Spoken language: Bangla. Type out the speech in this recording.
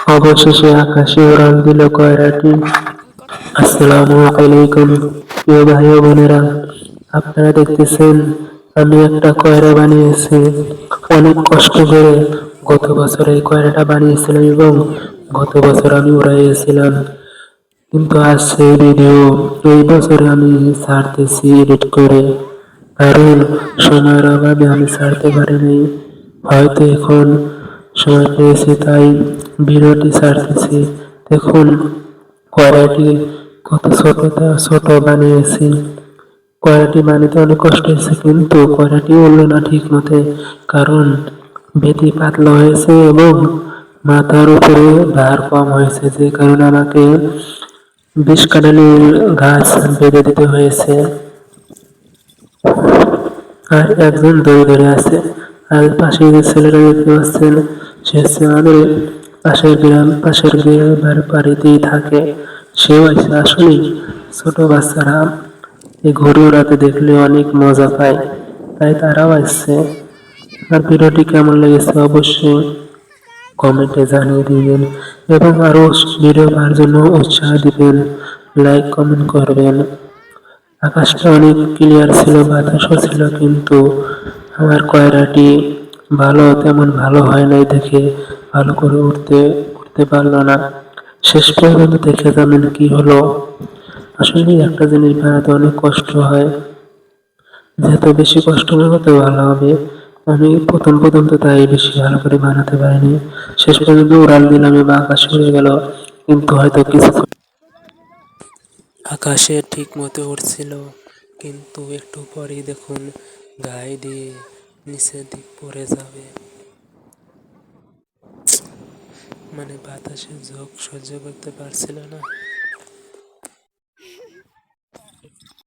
অবশেষে আকাশে উড়াল দিল কয়রাটি। আসসালামু আলাইকুম প্রিয় ভাই ও বোনেরা, আপনারা দেখতেছেন আমি একটা কয়রা বানিয়েছি অনেক কষ্ট করে। গত বছর এই কয়রাটা বানিয়েছিলাম এবং গত বছর আমি উড়াইয়েছিলাম, কিন্তু আজ সেই ভিডিও এই বছরে আমি ছাড়তেছি এডিট করে, কারণ সময়ের অভাবে আমি ছাড়তে পারিনি। হয়তো এখন সময় পেয়েছি তাই ভিডিওটি ছাড়তেছি। দেখুন কয়রাটি কত ছোট বানিয়েছি। কয়রাটি বানাতে অনেক কষ্ট হয়েছে, কিন্তু কয়রাটি উড়লো না ঠিক মতে, কারণ বেশি পাতলা হয়েছে এবং মাথার উপরে ভার কম হয়েছে, যে কারণে আমাকে 20 কাঠালি গাছ বেঁধে দিতে হয়েছে। আর একজন দড়ি ধরে আছে। আর পাশে যে ছেলেটা দেখতে পাচ্ছেন, সে হচ্ছে আমাদের পাশের গ্রামের বাড়িতেই থাকে। সেও আছে। আসলে ছোট বাচ্চারা এই ঘুড়ি ওড়াতে দেখলে অনেক মজা পায়, তাই তারাও আসছে। আর ভিডিওটি কেমন লেগেছে অবশ্যই কমেন্টে জানিয়ে দিবেন এবং আরো ভিডিও পাওয়ার জন্য উৎসাহ দিবেন, লাইক কমেন্ট করবেন। আকাশটা অনেক ক্লিয়ার ছিল, বাতাসও ছিল, কিন্তু আমার কয়রাটি তেমন ভালো হয় নাই দেখে ভালো করে উঠতে পারলো না। শেষ পর্যন্ত দেখে যাবেন কি হলো। আসলে একটা জিনিস বানাতে অনেক কষ্ট হয়, যত বেশি কষ্ট হবে তত ভালো হবে। আমি প্রথম তো তাই বেশি ভালো করে বানাতে পারিনি। শেষ পর্যন্ত উড়াল দিলাম এবং আকাশ উড়ে গেল, কিন্তু হয়তো কিছু আকাশে ঠিক মতো উঠছিল, কিন্তু একটু পরেই দেখুন গায়ে দিয়ে নিচের দিক পড়ে যাবে। মানে বাতাসের ঝোঁক সহ্য করতে পারছিল না।